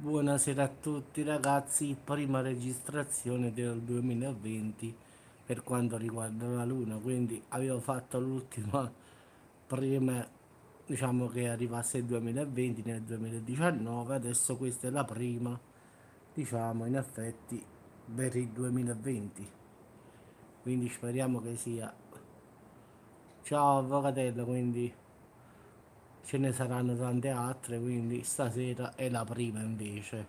Buonasera a tutti ragazzi, prima registrazione del 2020 per quanto riguarda la Luna, quindi avevo fatto l'ultima prima, diciamo che arrivasse il 2020 nel 2019, adesso questa è la prima, diciamo in effetti per il 2020, quindi speriamo che sia. Ciao avvocatello, quindi ce ne saranno tante altre, quindi stasera è la prima invece.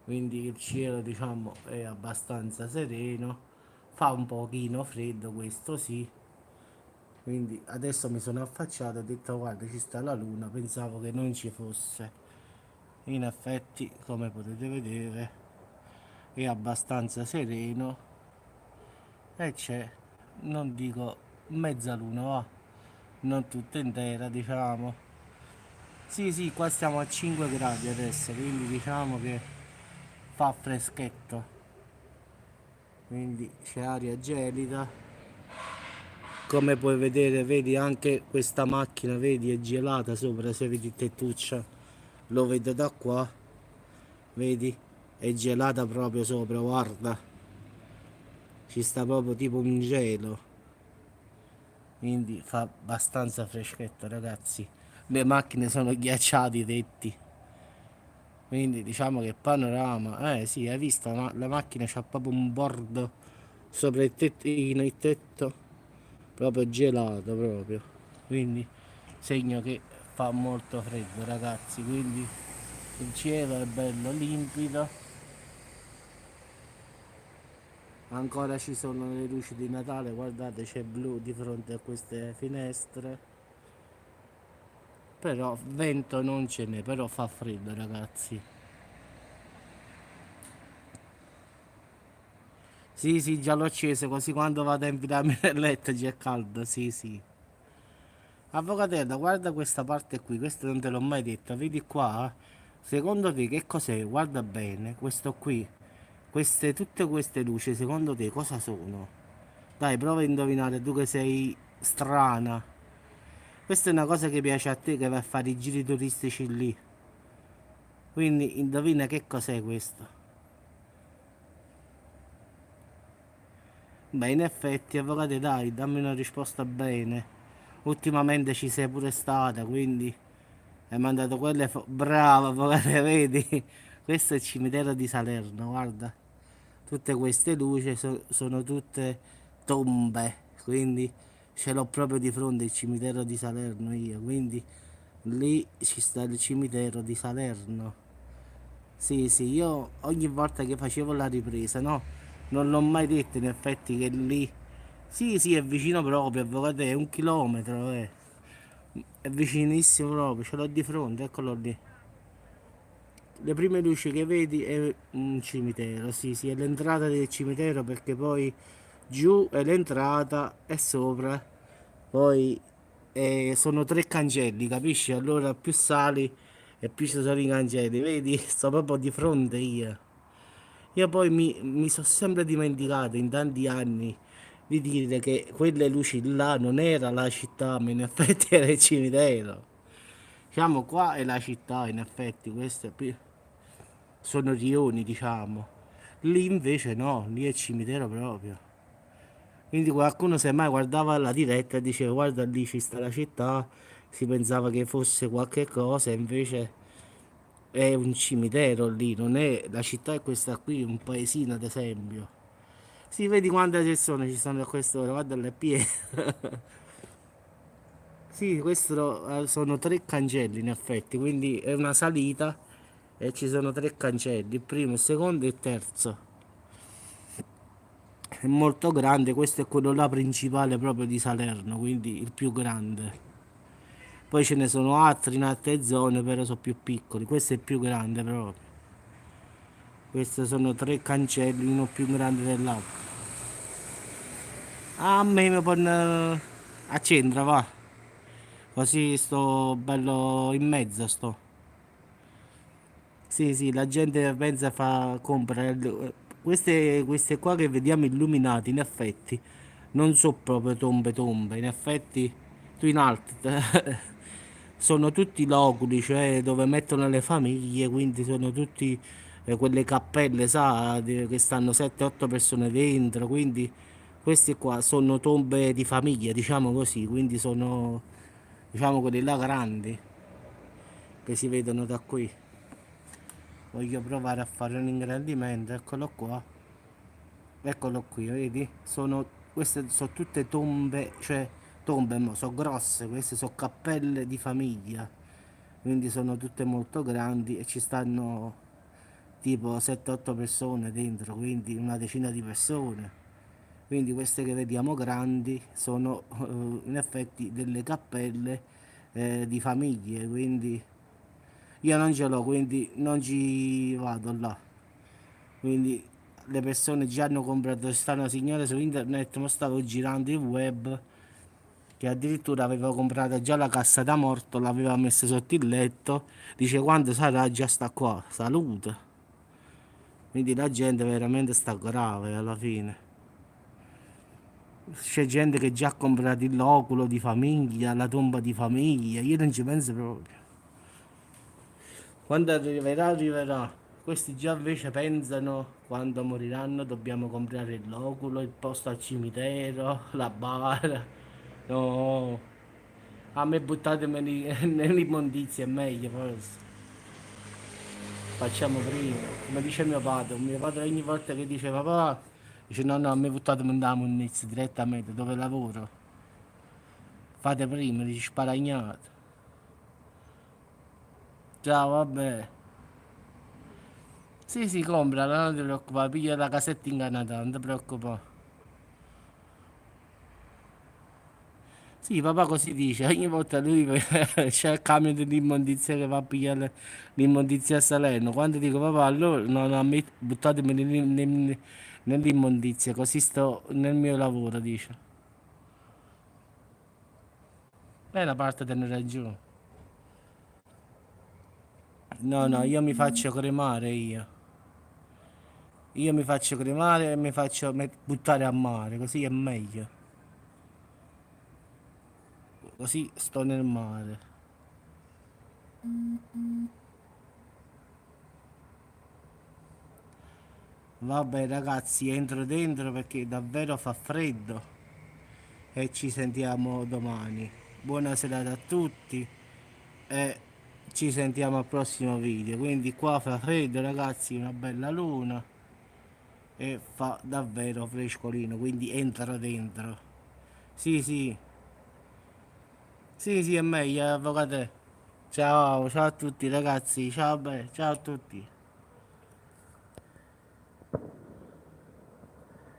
Quindi il cielo diciamo è abbastanza sereno, fa un pochino freddo questo sì, quindi adesso mi sono affacciato e ho detto guarda ci sta la luna, pensavo che non ci fosse. In effetti come potete vedere è abbastanza sereno e c'è, non dico mezza luna va, non tutta intera diciamo. Sì, sì, qua stiamo a 5 gradi adesso, quindi diciamo che fa freschetto, quindi c'è aria gelida. Come puoi vedere, vedi anche questa macchina, vedi, è gelata sopra, se vedi il tettuccio, lo vedo da qua, vedi, è gelata proprio sopra, guarda, ci sta proprio tipo un gelo, quindi fa abbastanza freschetto, ragazzi. Le macchine sono ghiacciate, i tetti. Quindi diciamo che panorama, sì, hai visto, la macchina c'ha proprio un bordo sopra il tettino, il tetto, proprio gelato proprio. Quindi segno che fa molto freddo ragazzi, quindi il cielo è bello limpido, ancora ci sono le luci di Natale, guardate c'è blu di fronte a queste finestre, però vento non ce n'è, però fa freddo ragazzi. Sì, sì, già l'ho acceso, così quando vado a infilarmi nel letto c'è caldo, sì, sì. Avvocatella, guarda questa parte qui, questo non te l'ho mai detto, vedi qua? Secondo te che cos'è? Guarda bene, questo qui, tutte queste luci, secondo te cosa sono? Dai, prova a indovinare, tu che sei strana. Questa è una cosa che piace a te, che vai a fare i giri turistici lì. Quindi indovina che cos'è questo. Beh, in effetti, avvocato, dai, dammi una risposta bene. Ultimamente ci sei pure stata, quindi hai mandato quelle brava, avvocato, vedi? Questo è il cimitero di Salerno, guarda. Tutte queste luci sono tutte tombe, quindi ce l'ho proprio di fronte il cimitero di Salerno io, quindi lì ci sta il cimitero di Salerno. Sì, sì, io ogni volta che facevo la ripresa, no? Non l'ho mai detto in effetti che lì. Sì, sì, è vicino proprio, avvocato, è 1 chilometro, eh. È vicinissimo proprio, ce l'ho di fronte, eccolo lì. Le prime luci che vedi è un cimitero, sì, sì, è l'entrata del cimitero perché poi giù è l'entrata e sopra poi sono 3 cancelli, capisci? Allora più sali e più ci sono i cancelli, vedi? Sto proprio di fronte io. Io poi mi sono sempre dimenticato in tanti anni di dire che quelle luci là non era la città, ma in effetti era il cimitero. Diciamo qua è la città, in effetti, queste più sono rioni, diciamo. Lì invece no, lì è il cimitero proprio. Quindi qualcuno semmai guardava la diretta e diceva guarda lì ci sta la città, si pensava che fosse qualche cosa, invece è un cimitero lì, non è la città, è questa qui, un paesino ad esempio. Si vedi quante persone ci sono a quest'ora, guarda le piede. Sì, questo sono 3 cancelli in effetti, quindi è una salita e ci sono 3 cancelli, il primo, il secondo e il terzo. È molto grande, questo è quello là principale proprio di Salerno, quindi il più grande. Poi ce ne sono altri in altre zone, però sono più piccoli. Questo è il più grande proprio. Questi sono 3 cancelli, uno più grande dell'altro. A me mi pone a centro, va. Così sto bello in mezzo sto. Sì, sì, la gente pensa fa compra. Queste qua che vediamo illuminate, in effetti, non so proprio tombe tombe. In effetti, tu in alto sono tutti loculi, cioè dove mettono le famiglie, quindi sono tutti quelle cappelle, sa, che stanno 7-8 persone dentro, quindi queste qua sono tombe di famiglia, diciamo così, quindi sono, diciamo, quelli là grandi che si vedono da qui. Voglio provare a fare un ingrandimento, eccolo qua. Eccolo qui, vedi? Queste sono tutte tombe, cioè tombe, sono grosse, queste sono cappelle di famiglia, quindi sono tutte molto grandi e ci stanno tipo 7-8 persone dentro, quindi una decina di persone. Quindi queste che vediamo grandi sono in effetti delle cappelle di famiglie, quindi io non ce l'ho, quindi non ci vado là. Quindi le persone già hanno comprato, sta una signora su internet, ma stavo girando il web, che addirittura aveva comprato già la cassa da morto, l'aveva messa sotto il letto, dice quando sarà già sta qua, salute. Quindi la gente veramente sta grave alla fine. C'è gente che già ha comprato il loculo di famiglia, la tomba di famiglia, io non ci penso proprio. Quando arriverà, arriverà. Questi già invece pensano, quando moriranno dobbiamo comprare il loculo, il posto al cimitero, la bara. No, a me buttatemi nell'immondizia è meglio forse. Facciamo prima. Come dice mio padre ogni volta che dice papà, dice no no, a me buttatemi nella munnizia direttamente dove lavoro. Fate prima, dice sparagnate. Ciao, vabbè. Sì, sì, comprala, non ti preoccupare, piglia la casetta in Canada, non ti preoccupare. Sì, papà così dice, ogni volta lui c'è il camion dell'immondizia che va a pigliare l'immondizia a Salerno. Quando dico papà, allora non buttatemi nell'immondizia, così sto nel mio lavoro, dice. È una parte della ragione. No, no, io mi faccio cremare io. Io mi faccio cremare e mi faccio buttare a mare, così è meglio. Così sto nel mare. Vabbè ragazzi, entro dentro perché davvero fa freddo e ci sentiamo domani. Buona serata a tutti e ci sentiamo al prossimo video. Quindi qua fa freddo ragazzi, una bella luna e fa davvero frescolino, quindi entro dentro. Sì, sì, sì, sì, è meglio, avvocate. Ciao, ciao a tutti ragazzi, ciao, ciao a tutti.